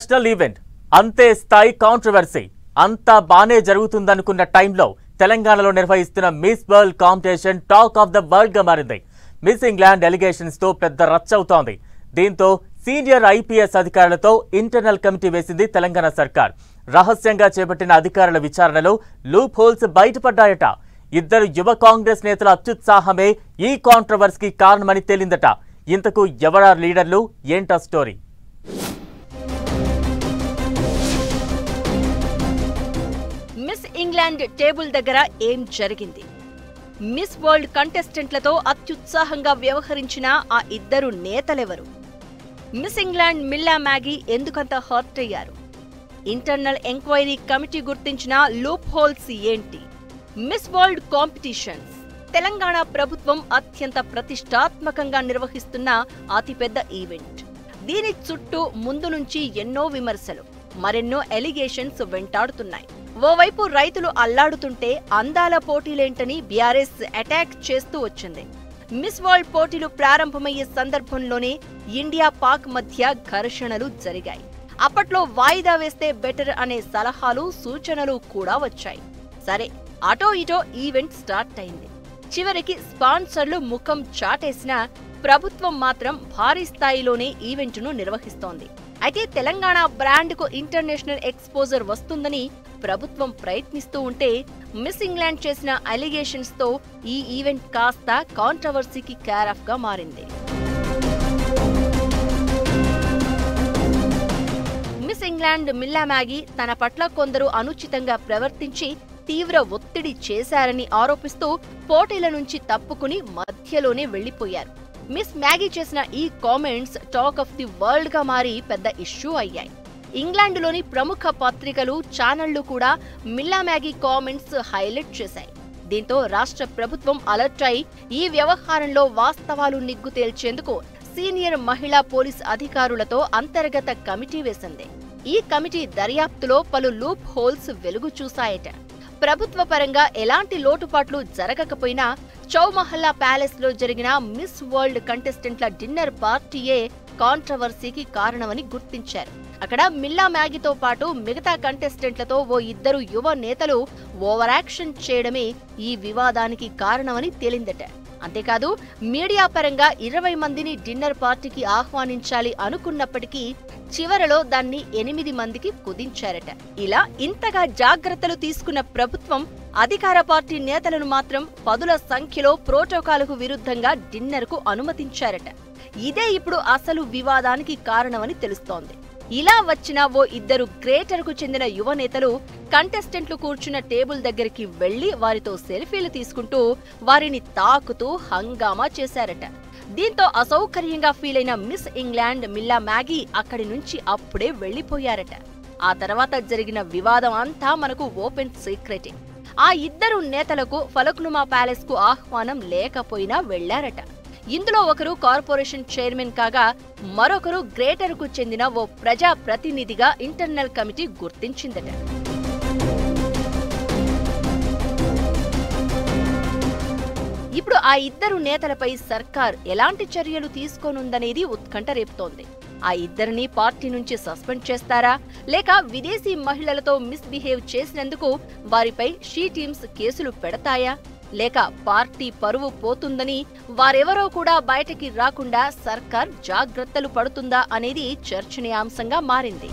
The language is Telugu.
నేషనల్ ఈవెంట్ అంతే స్థాయి కాంట్రవర్సీ అంతా బానే జరుగుతుందనుకున్న టైంలో తెలంగాణలో నిర్వహిస్తున్న miss world competition talk of the world గా మారింది. మిస్ ఇంగ్లాండ్ ఎలిగేషన్స్ తో పెద్ద రచ్చ అవుతోంది. దీంతో సీనియర్ ఐపీఎస్ అధికారులతో ఇంటర్నల్ కమిటీ వేసింది తెలంగాణ సర్కార్. రహస్యంగా చేపట్టిన అధికారుల విచారణలో లూప్ హోల్స్ బయటపడ్డాయట. ఇద్దరు యువ కాంగ్రెస్ నేతల అత్యుత్సాహమే ఈ కాంట్రవర్సీకి కారణమని తేలిందట. ఇంతకు ఎవరా లీడర్లు, ఏంటా స్టోరీ? మిస్ ఇంగ్లాండ్ టేబుల్ దగ్గర ఏం జరిగింది? మిస్ వరల్డ్ కంటెస్టెంట్లతో అత్యుత్సాహంగా వ్యవహరించిన ఆ ఇద్దరు నేతలెవరు? మిస్ ఇంగ్లాండ్ మిల్లా మ్యాగీ ఎందుకంత హర్ట్ అయ్యారు? ఇంటర్నల్ ఎంక్వైరీ కమిటీ గుర్తించిన లూప్ హోల్స్ ఏంటి? మిస్ వరల్డ్ కాంపిటీషన్స్ తెలంగాణ ప్రభుత్వం అత్యంత ప్రతిష్టాత్మకంగా నిర్వహిస్తున్న అతిపెద్ద ఈవెంట్. దీని చుట్టూ ముందు నుంచి ఎన్నో విమర్శలు, మరెన్నో ఎలిగేషన్స్ వెంటాడుతున్నాయి. ఓవైపు రైతులు అల్లాడుతుంటే అందాల పోటీలేంటని బీఆర్ఎస్ అటాక్ చేస్తూ వచ్చింది. మిస్ వరల్డ్ పోటీలు ప్రారంభమయ్యే సందర్భంలోనే ఇండియా పాక్ మధ్య ఘర్షణలు జరిగాయి. అప్పట్లో వాయిదా వేస్తే బెటర్ అనే సలహాలు, సూచనలు కూడా వచ్చాయి. సరే, అటో ఇటో ఈవెంట్ స్టార్ట్ అయింది. చివరికి స్పాన్సర్లు ముఖం చాటేసినా ప్రభుత్వం మాత్రం భారీ స్థాయిలోనే ఈవెంట్ను నిర్వహిస్తోంది. అయితే తెలంగాణ బ్రాండ్కు ఇంటర్నేషనల్ ఎక్స్పోజర్ వస్తుందని ప్రభుత్వం ప్రయత్నిస్తూ ఉంటే మిస్ ఇంగ్లాండ్ చేసిన అలిగేషన్స్ తో ఈ ఈవెంట్ కాస్త కాంట్రవర్సీకి కేరాఫ్ గా మారింది. మిస్ ఇంగ్లాండ్ మిల్లా మ్యాగీ తన పట్ల కొందరు అనుచితంగా ప్రవర్తించి తీవ్ర ఒత్తిడి చేశారని ఆరోపిస్తూ పోటీల నుంచి తప్పుకుని మధ్యలోనే వెళ్లిపోయారు. మిస్ మ్యాగీ చేసిన ఈ comments talk of the world గా మారి పెద్ద ఇష్యూ అయ్యాయి. ఇంగ్లాండ్లోని ప్రముఖ పత్రికలు, ఛానళ్లు కూడా మిల్లా మ్యాగీ కామెంట్స్ హైలైట్ చేశాయి. దీంతో రాష్ట్ర ప్రభుత్వం అలర్ట్ అయి ఈ వ్యవహారంలో వాస్తవాలు నిగ్గు తేల్చేందుకు సీనియర్ మహిళా పోలీస్ అధికారులతో అంతర్గత కమిటీ వేసింది. ఈ కమిటీ దర్యాప్తులో పలు లూప్ హోల్స్ వెలుగు చూశాయట. ప్రభుత్వ పరంగా ఎలాంటి లోటుపాట్లు జరగకపోయినా చౌమహల్లా ప్యాలెస్ లో జరిగిన మిస్ వరల్డ్ కంటెస్టెంట్ల డిన్నర్ పార్టీయే కాంట్రవర్సీకి కారణమని గుర్తించారు. అక్కడ మిల్లా మ్యాగీతో పాటు మిగతా కంటెస్టెంట్లతో ఓ ఇద్దరు యువ నేతలు ఓవర్ యాక్షన్ చేయడమే ఈ వివాదానికి కారణమని తేలిందట. అంతేకాదు, మీడియా పరంగా 20 మందిని డిన్నర్ పార్టీకి ఆహ్వానించాలి అనుకున్నప్పటికీ చివరలో దాన్ని 8 మందికి కుదించారట. ఇలా ఇంతగా జాగ్రత్తలు తీసుకున్న ప్రభుత్వం అధికార పార్టీ నేతలను మాత్రం పదుల సంఖ్యలో ప్రోటోకాల్కు విరుద్ధంగా డిన్నర్కు అనుమతించారట. ఇదే ఇప్పుడు అసలు వివాదానికి కారణమని తెలుస్తోంది. ఇలా వచ్చిన ఓ ఇద్దరు గ్రేటర్కు చెందిన యువ నేతలు కంటెస్టెంట్లు కూర్చున్న టేబుల్ దగ్గరికి వెళ్లి వారితో సెల్ఫీలు తీసుకుంటూ వారిని తాకుతూ హంగామా చేశారట. దీంతో అసౌకర్యంగా ఫీల్ అయిన మిస్ ఇంగ్లాండ్ మిల్లా మ్యాగీ అక్కడి నుంచి అప్పుడే వెళ్లిపోయారట. ఆ తర్వాత జరిగిన వివాదం అంతా మనకు ఓపెన్ సీక్రెటే. ఆ ఇద్దరు నేతలకు ఫలక్నుమా ప్యాలెస్ కు ఆహ్వానం లేకపోయినా వెళ్లారట. ఇందులో ఒకరు కార్పొరేషన్ చైర్మన్ కాగా మరొకరు గ్రేటర్ కు చెందిన ఓ ప్రజా ప్రతినిధిగా ఇంటర్నల్ కమిటీ గుర్తించిందట. ఇప్పుడు ఆ ఇద్దరు నేతలపై సర్కార్ ఎలాంటి చర్యలు తీసుకోనుందనేది ఉత్కంఠ రేపుతోంది. ఆ ఇద్దరిని పార్టీ నుంచి సస్పెండ్ చేస్తారా, లేక విదేశీ మహిళలతో మిస్బిహేవ్ చేసినందుకు వారిపై షీ టీమ్స్ కేసులు పెడతాయా, లేక పార్టీ పరువు పోతుందని వారెవరో కూడా బయటకి రాకుండా సర్కార్ జాగ్రత్తలు పడుతుందా అనేది చర్చనీయాంశంగా మారింది.